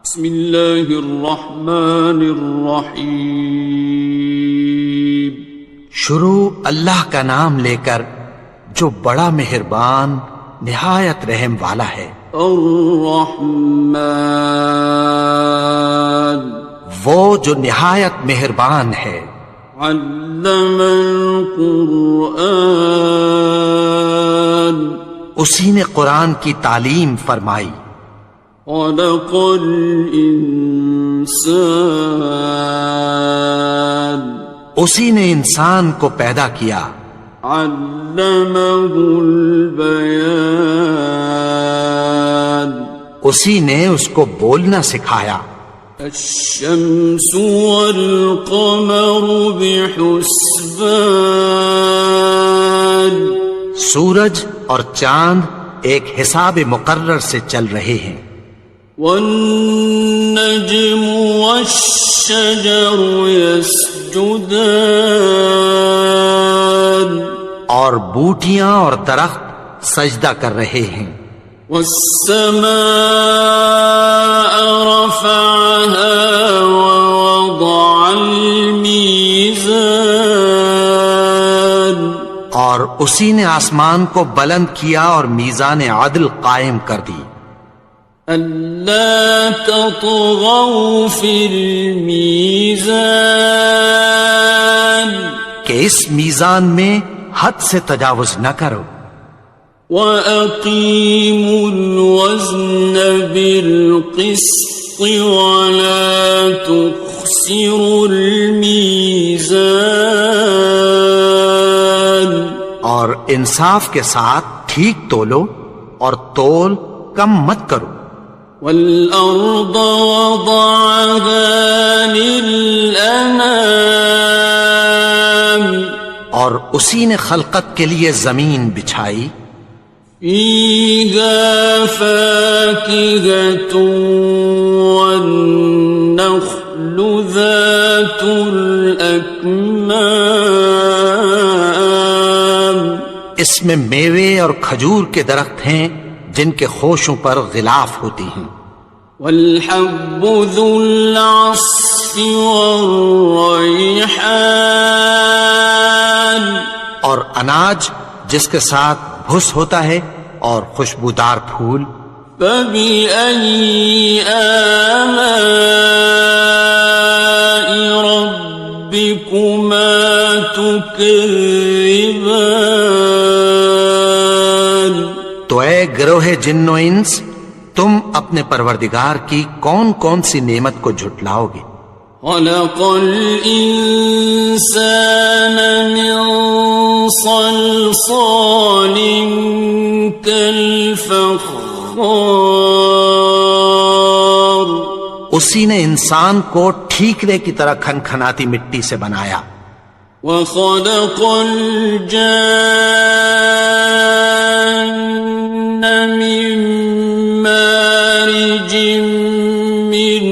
بسم اللہ الرحمن الرحیم۔ شروع اللہ کا نام لے کر جو بڑا مہربان نہایت رحم والا ہے۔ الرحمن، وہ جو نہایت مہربان ہے۔ علم القرآن، اسی نے قرآن کی تعلیم فرمائی۔ خلق الانسان، اسی نے انسان کو پیدا کیا۔ علمہ البیان، اسی نے اس کو بولنا سکھایا۔ الشمس والقمر بحسبان، سورج اور چاند ایک حساب مقرر سے چل رہے ہیں۔ والنجم والشجر يسجدان، اور بوٹیاں اور درخت سجدہ کر رہے ہیں۔ والسماء رفعها ووضع الميزان، اور اسی نے آسمان کو بلند کیا اور میزان عدل قائم کر دی۔ ألا تطغوا في الميزان، کہ اس میزان میں حد سے تجاوز نہ کرو۔ وَأَقِيمُوا الْوَزْنَ بِالْقِسْطِ وَلَا تُخْسِرُوا الْمِيزَانَ، اور انصاف کے ساتھ ٹھیک تولو اور تول کم مت کرو۔ وَالْأَرْضَ وَضَعَهَا لِلْأَنَامِ، اور اسی نے خلقت کے لیے زمین بچھائی۔ فِيهَا فَاكِهَةٌ وَالنَّخْلُ ذَاتُ الْأَكْمَامِ، اس میں میوے اور کھجور کے درخت ہیں جن کے خوشوں پر غلاف ہوتی ہیں۔ وَالْحَبُّ ذُو الْعَصْفِ وَالرَّيْحَانِ، اور اناج جس کے ساتھ بھس ہوتا ہے اور خوشبودار پھول۔ فَبِأَيِّ آلَاءِ رَبِّكُمَا تُكَذِّبَانِ، تو اے گروہ جن و انس، تم اپنے پروردگار کی کون کون سی نعمت کو جھٹلاؤ گے؟ خَلَقَ الْإِنسَانَ مِنْ صَلْصَالٍ كَالْفَخَّارِ، اسی نے انسان کو ٹھیکرے کی طرح کھنکھناتی مٹی سے بنایا۔ وَخَلَقَ الْجَانَّ مِن مَّارِجٍ مِّن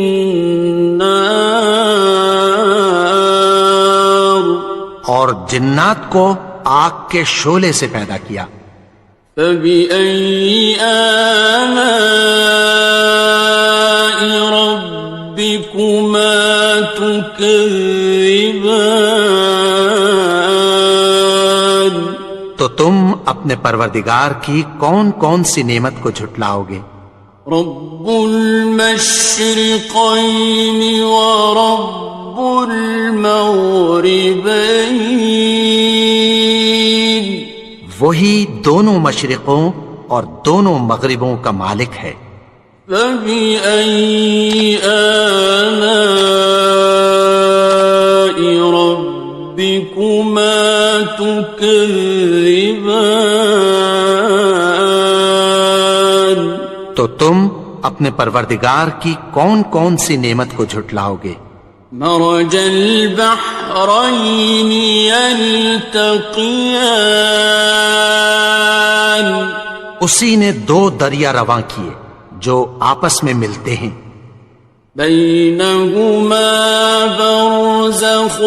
نَّارٍ، اور جنات کو آگ کے شعلے سے پیدا کیا۔ فَبِأَيِّ آلَاءِ رَبِّكُمَا تُكَذِّبَانِ، تو تم اپنے پروردگار کی کون کون سی نعمت کو جھٹلاؤ گے؟ رب المشرقین ورب المغربین، وہی دونوں مشرقوں اور دونوں مغربوں کا مالک ہے۔ فَبِأَيِّ آلَاءِ رَبِّكُمَا تُكَذِّبَانِ، تو تم اپنے پروردگار کی کون کون سی نعمت کو جھٹلاؤ گے؟ مرج البحرین یلتقیان، اسی نے دو دریا رواں کیے جو آپس میں ملتے ہیں۔ بینہما برزخ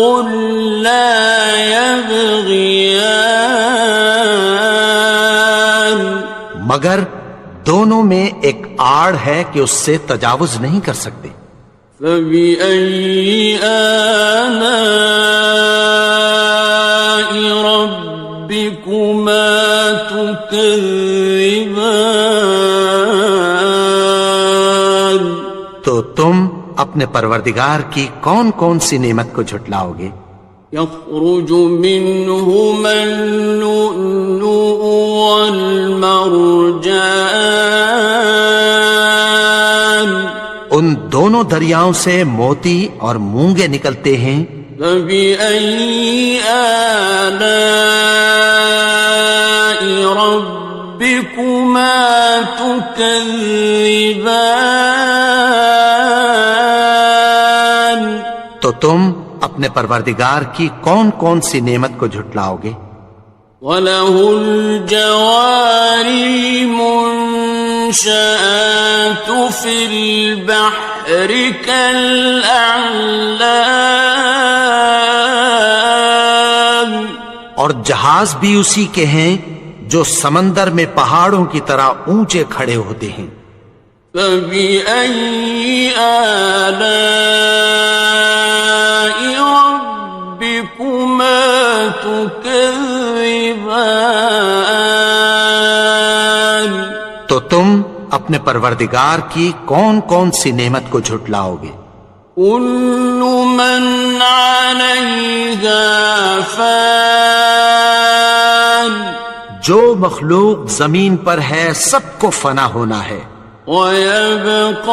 لا یبغیان، مگر دونوں میں ایک آڑ ہے کہ اس سے تجاوز نہیں کر سکتے۔ فَبِأَيِّ آلَاءِ رَبِّكُمَا تُكَذِّبَانِ؟ تو تم اپنے پروردگار کی کون کون سی نعمت کو جھٹلاؤ گے؟ يخرج منهما اللؤلؤ والمرجان، ان دونوں دریاؤں سے موتی اور مونگے نکلتے ہیں۔ فبأي آلاء ربكما تكذبان؟ تو تم اپنے پروردگار کی کون کون سی نعمت کو جھٹلاؤ گے؟ وَلَهُ الْجَوَارِ الْمُنشَآتُ فِي الْبَحْرِ كَالْأَعْلَامِ، اور جہاز بھی اسی کے ہیں جو سمندر میں پہاڑوں کی طرح اونچے کھڑے ہوتے ہیں۔ فَبِأَيِّ آلَاءِ رَبِّكُمَا تُكَذِّبَانِ؟ تو تم اپنے پروردگار کی کون کون سی نعمت کو جھٹلاؤ گے؟ كُلُّ مَنْ عَلَيْهَا فَانٍ، جو مخلوق زمین پر ہے سب کو فنا ہونا ہے۔ وَيَبْقَى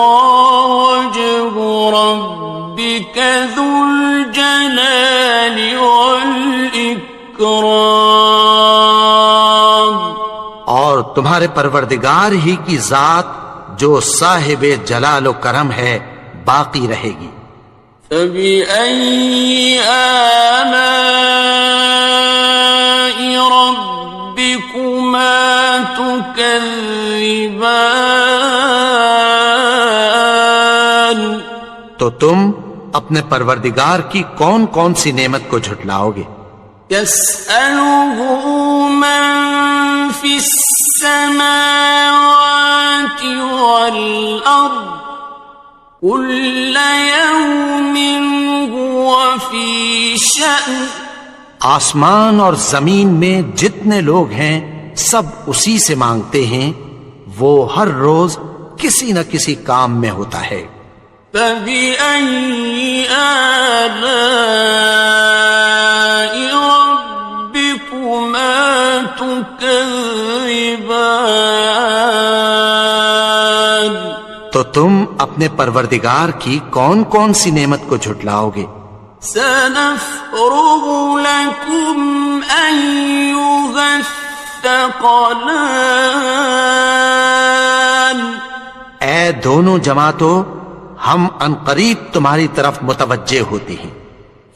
وَجْهُ رَبِّكَ ذُو الْجَلَالِ وَالْإِكْرَامِ، اور تمہارے پروردگار ہی کی ذات جو صاحب جلال و کرم ہے باقی رہے گی۔ فَبِأَيِّ آلَاءِ رَبِّكُمَا تُكَذِّبَانِ؟ تو تم اپنے پروردگار کی کون کون سی نعمت کو جھٹلاؤ گے؟ يَسْأَلُهُ مَن فِي السَّمَاوَاتِ وَالْأَرْضِ كُلَّ يَوْمٍ هُوَ فِي شَأْنٍ، آسمان اور زمین میں جتنے لوگ ہیں سب اسی سے مانگتے ہیں، وہ ہر روز کسی نہ کسی کام میں ہوتا ہے۔ فَبِأَيِّ آلَاءِ رَبِّكُمَا تُكَذِّبَانِ؟ تو تم اپنے پروردگار کی کون کون سی نعمت کو جھٹلاؤ گے؟ سَنَفْرُغُ لَكُمْ أَيُّهَ الثَّقَلَانِ، اے دونوں جماعتوں، ہم عنقریب تمہاری طرف متوجہ ہوتے ہیں۔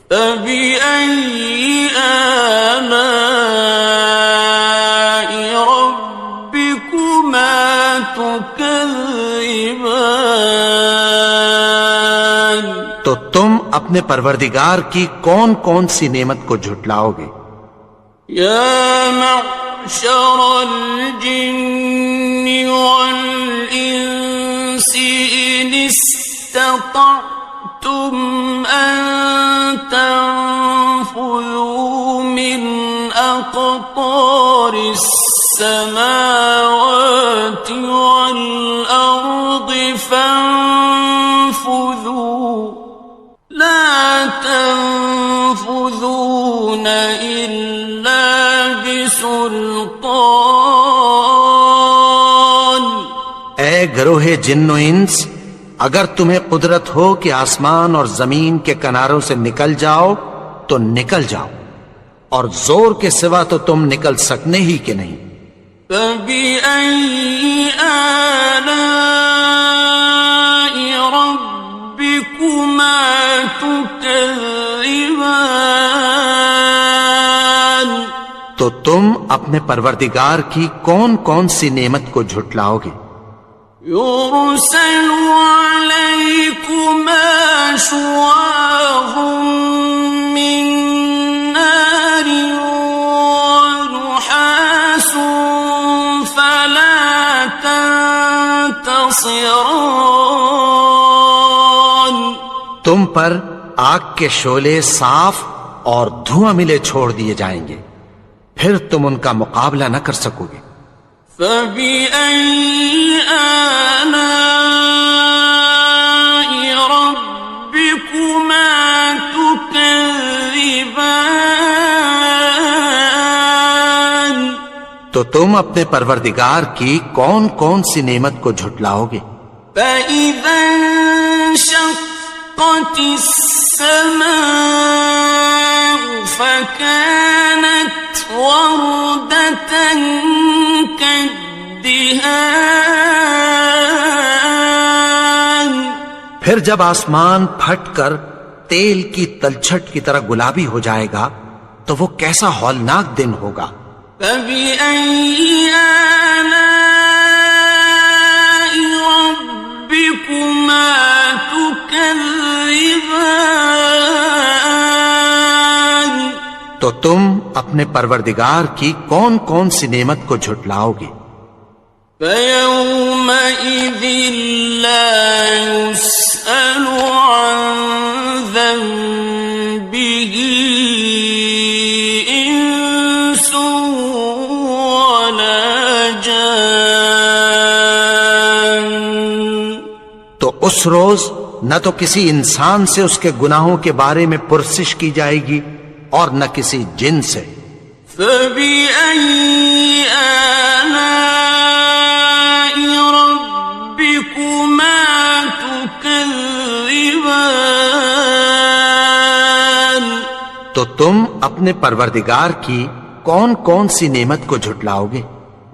فَبِأَيِّ آلَاءِ رَبِّكُمَا تُكَذِّبَانِ؟ تو تم اپنے پروردگار کی کون کون سی نعمت کو جھٹلاؤ گے؟ يَا مَعْشَرَ الْجِنِّ وَالْإِنسِ إِنِ اسْتَطَعْتُمْ أَن تَنفُذُوا مِنْ أَقْطَارِ السَّمَاوَاتِ وَالْأَرْضِ فَانفُذُوا لَا تَنفُذُونَ إِلَّا بِسُلْطَانٍ۔ اے گروہ جن و انس، اگر تمہیں قدرت ہو کہ آسمان اور زمین کے کناروں سے نکل جاؤ تو نکل جاؤ، اور زور کے سوا تو تم نکل سکنے ہی کہ نہیں۔ فَبِأَيِّ آلَاءِ رَبِّكُمَا تُكَذِّبَانِ؟ تو تم اپنے پروردگار کی کون کون سی نعمت کو جھٹلاؤ گے؟ يُرْسَلُ عَلَيْكُمَا شُوَاظٌ مِّن نَّارٍ وَنُحَاسٌ فَلَا تَنتَصِرَانِ؟ تم پر آگ کے شعلے صاف اور دھواں ملے چھوڑ دیے جائیں گے، پھر تم ان کا مقابلہ نہ کر سکو گے۔ فَبِأَيِّ آلَاءِ رَبِّكُمَا تُكَذِّبَانِ؟ تو تم اپنے پروردگار کی کون کون سی نعمت کو جھٹلاؤ گے؟ فَإِذَا انشَقَّتِ السَّمَاءُ فَكَانَتْ وَرْدَةً كَالدِّهَانِ، پھر جب آسمان پھٹ کر تیل کی تلچھٹ کی طرح گلابی ہو جائے گا تو وہ کیسا ہولناک دن ہوگا۔ فَبِأَيِّ آلَاءِ رَبِّكُمَا تُكَذِّبَانِ؟ تو تم اپنے پروردگار کی کون کون سی نعمت کو جھٹلاؤ گے؟ فَيَوْمَئِذٍ لَا يُسْأَلُ عَنْ ذَنبِهِ إِنسٌ وَلَا جَانٌ۔ تو اس روز نہ تو کسی انسان سے اس کے گناہوں کے بارے میں پرسش کی جائے گی اور نہ کسی جن سے۔ فَبِأَيِّ آلَاءِ رَبِّكُمَا تُكَذِّبَانِ؟ تو تم اپنے پروردگار کی کون کون سی نعمت کو جھٹلاؤ گے؟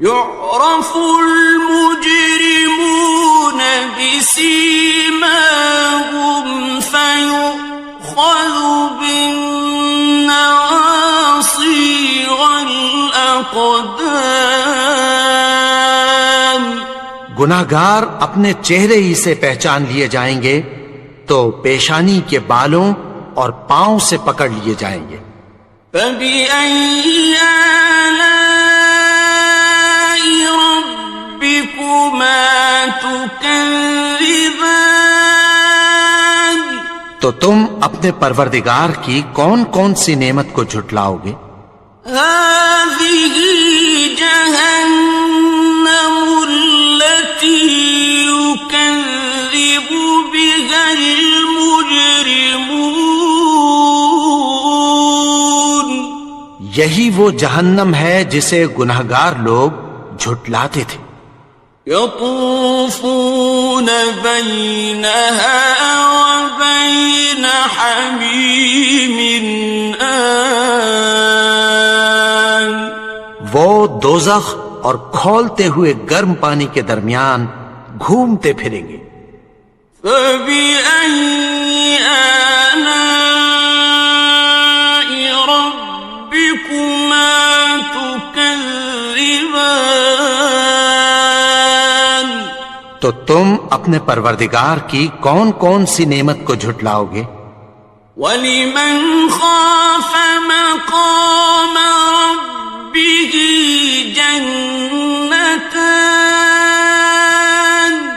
يُعْرَفُ الْمُجْرِمُونَ بِسِيمَاهُمْ فَيُؤْخَذُ بِالنَّوَاصِي وَالْأَقْدَامِ۔ گناہگار اپنے چہرے ہی سے پہچان لیے جائیں گے تو پیشانی کے بالوں اور پاؤں سے پکڑ لیے جائیں گے۔ فَبِأَيِّ آلَاءِ رَبِّكُمَا تُكَذِّبَانِ؟ تو تم اپنے پروردگار کی کون کون سی نعمت کو جھٹلاؤ گے؟ هَٰذِهِ جَهَنَّمُ الَّتِي يُكَذِّبُ بِهَا الْمُجْرِمُونَ۔ یہی وہ جہنم ہے جسے گناہگار لوگ جھٹلاتے تھے۔ يَطُوفُونَ بَيْنَهَا وَبَيْنَ حَمِيمٍ آنٍ۔ وہ دوزخ اور کھولتے ہوئے گرم پانی کے درمیان گھومتے پھریں گے۔ فَبِأَيِّ آلَاءِ رَبِّكُمَا تُكَذِّبَانِ؟ تو تم اپنے پروردگار کی کون کون سی نعمت کو جھٹلاؤ گے؟ وَلِمَنْ خَافَ مَقَامَ رَبِّهِ جَنَّتَانِ؟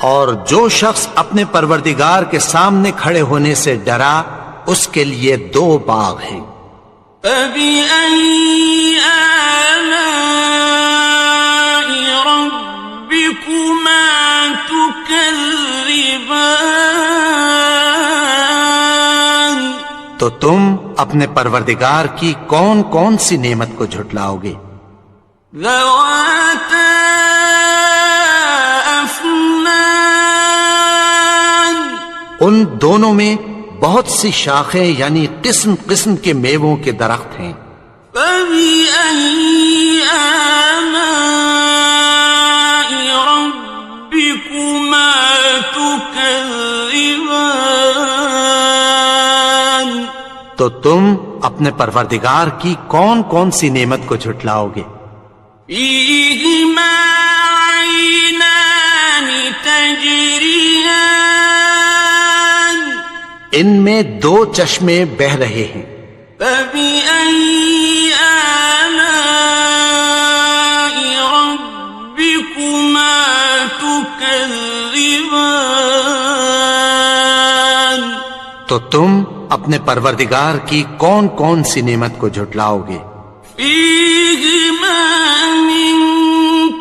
اور جو شخص اپنے پروردگار کے سامنے کھڑے ہونے سے ڈرا اس کے لیے 2 باغ ہیں۔ فَبِأَيِّ آلَاءِ رَبِّكُمَا تُكَذِّبَانِ؟ تو تم اپنے پروردگار کی کون کون سی نعمت کو جھٹلاؤ گے؟ ذَوَاتَا أَفْنَانٍ؟ ان دونوں میں بہت سی شاخیں یعنی قسم قسم کے میووں کے درخت ہیں۔ فَبِأَيِّ آلَاءِ رَبِّكُمَا تُكَذِّبَانِ؟ تو تم اپنے پروردگار کی کون کون سی نعمت کو جھٹلاؤ گے؟ فِيهِمَا عَيْنَانِ تَجْرِيَانِ؟ ان میں 2 چشمے بہہ رہے ہیں۔ فَبِأَيِّ آلَاءِ رَبِّكُمَا تُكَذِّبَانِ؟ تو تم اپنے پروردگار کی کون کون سی نعمت کو جھٹلاؤ گے؟ فيهما من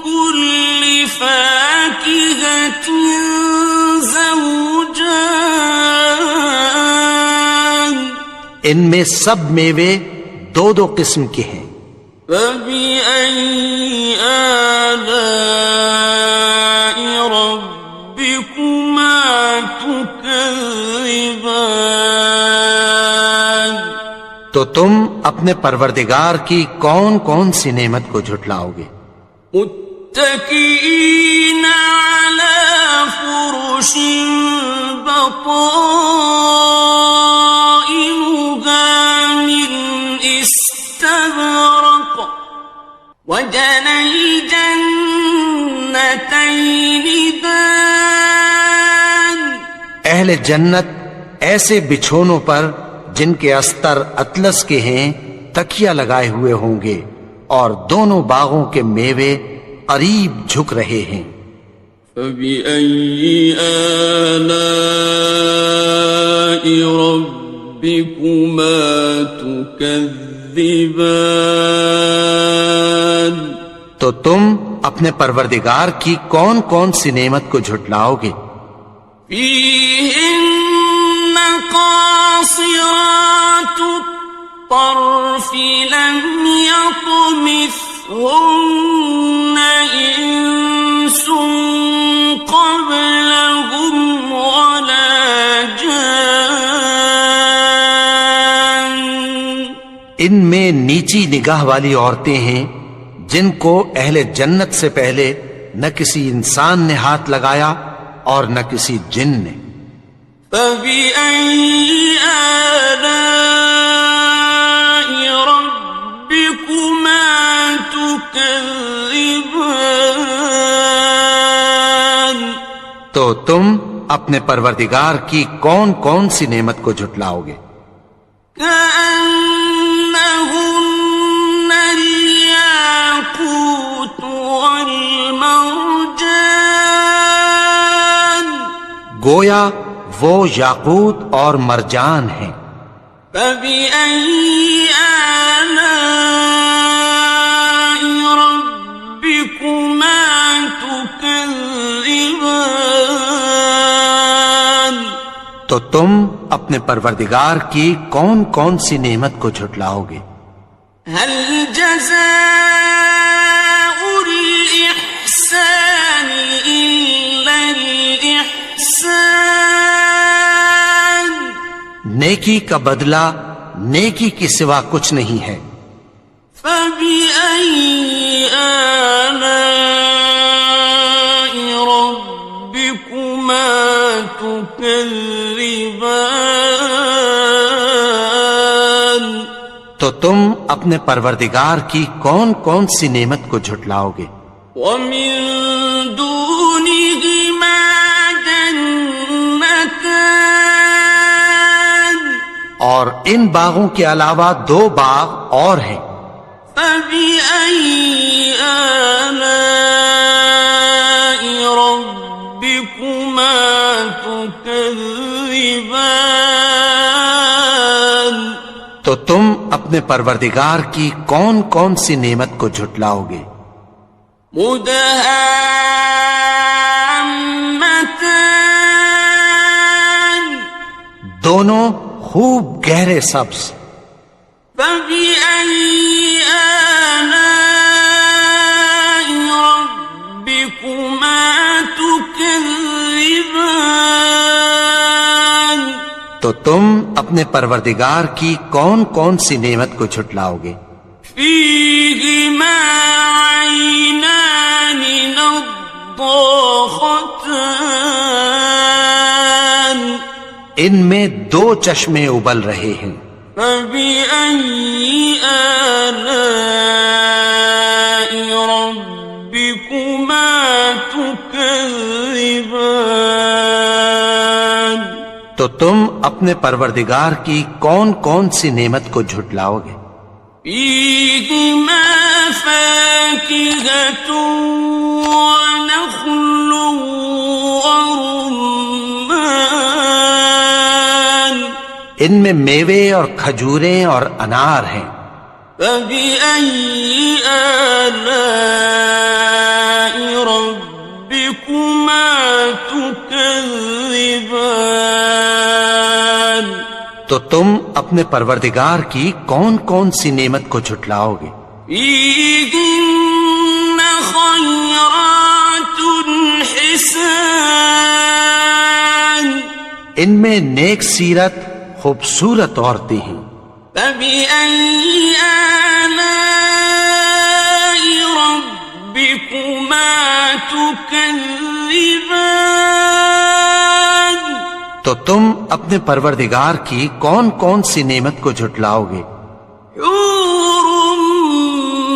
كل فاكهة زوجان ان میں سب میوے دو دو قسم کے ہیں. فبأي آلاء ربكما تكذبان تو تم اپنے پروردگار کی کون کون سی نعمت کو جھٹلاؤ گے؟ متكئين على فرش بطائنها من استبرق وجنى الجنتين دان اہل جنت ایسے بچھونوں پر جن کے استر اطلس کے ہیں تکیہ لگائے ہوئے ہوں گے اور دونوں باغوں کے میوے قریب جھک رہے ہیں. فبأي آلاء ربكما تكذبان تو تم اپنے پروردگار کی کون کون سی نعمت کو جھٹلاؤ گے؟ فيهن قاصرات الطرف لم يطمثهن إنس قبلهم ولا جان ان میں نیچی نگاہ والی عورتیں ہیں جن کو اہل جنت سے پہلے نہ کسی انسان نے ہاتھ لگایا اور نہ کسی جن نے. فبأي آلاء ربكما تكذبان تو تم اپنے پروردگار کی کون کون سی نعمت کو جھٹلاؤ گے؟ كأنهن الياقوت والمرجان گویا وہ یاقوت اور مرجان ہیں. فبأي آلاء ربكما تكذبان تو تم اپنے پروردگار کی کون کون سی نعمت کو جھٹلاؤ گے؟ هل جزاء الإحسان إلا الإحسان نیکی کا بدلہ نیکی کے سوا کچھ نہیں ہے. فبأي آلاء ربكما تكذبان تو تم اپنے پروردگار کی کون کون سی نعمت کو جھٹلاؤ گے؟ ومن دونهما جنتان اور ان باغوں کے علاوہ دو باغ اور ہیں. فبأي آلاء ربكما تكذبان تو تم اپنے پروردگار کی کون کون سی نعمت کو جھٹلاؤ گے؟ مدهامتان دونوں خوب گہرے سبز. فبأي آلاء ربكما تكذبان تو تم اپنے پروردگار کی کون کون سی نعمت کو جھٹلاؤ گے؟ فيهما عينان نضاختان ان میں دو چشمے ابل رہے ہیں. فبأي آلاء ربكما تكذبان تو تم اپنے پروردگار کی کون کون سی نعمت کو جھٹلاؤ گے؟ فيهما فاكهة ونخل ورمان ان میں میوے اور کھجوریں اور انار ہیں. فبأي آلاء ربكما تكذبان. تو تم اپنے پروردگار کی کون کون سی نعمت کو جھٹلاؤ گے؟ فيهن خيرات حسان. ان میں نیک سیرت خوبصورت عورتیں ہیں. فبأي آلاء ربكما تكذبان. تو تم اپنے پروردگار کی کون کون سی نعمت کو جھٹلاؤ گے؟ حور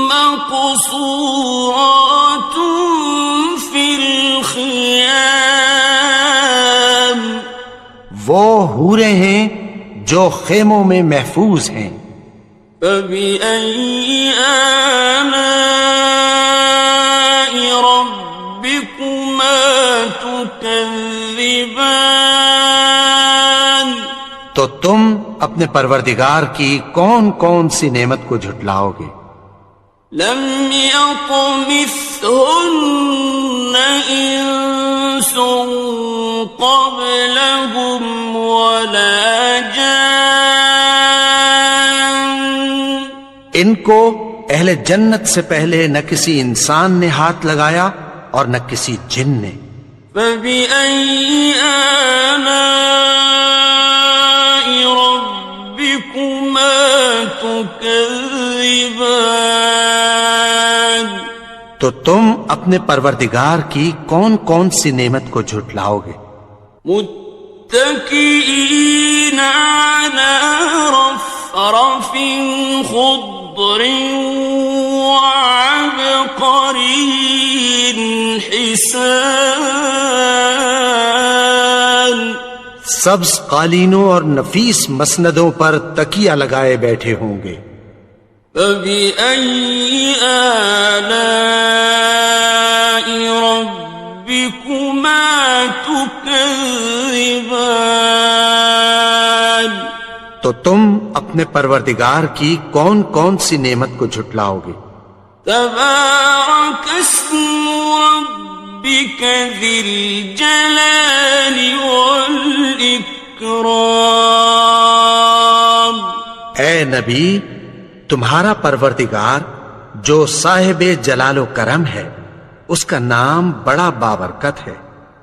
مقصورات في الخيام. وہ حوریں ہیں جو خیموں میں محفوظ ہیں. فبأي آلاء ربكما تكذبان. تو تم اپنے پروردگار کی کون کون سی نعمت کو جھٹلاؤ گے؟ لم يطمثهن إنس قبلهم ولا جان. ان کو اہل جنت سے پہلے نہ کسی انسان نے ہاتھ لگایا اور نہ کسی جن نے. فبأي آلاء ربكما تكذبان. تو تم اپنے پروردگار کی کون کون سی نعمت کو جھٹلاؤ گے؟ متكئين على رفرف خضر وعبقري حسان. سبز قالینوں اور نفیس مسندوں پر تکیہ لگائے بیٹھے ہوں گے. فبأي آلاء ربكما تكذبان. تو تم اپنے پروردگار کی کون کون سی نعمت کو جھٹلاؤ گے؟ تبارك اسم ربك ذي الجلال والإكرام. اے نبی، تمہارا پروردگار جو صاحب جلال و کرم ہے، اس کا نام بڑا بابرکت ہے.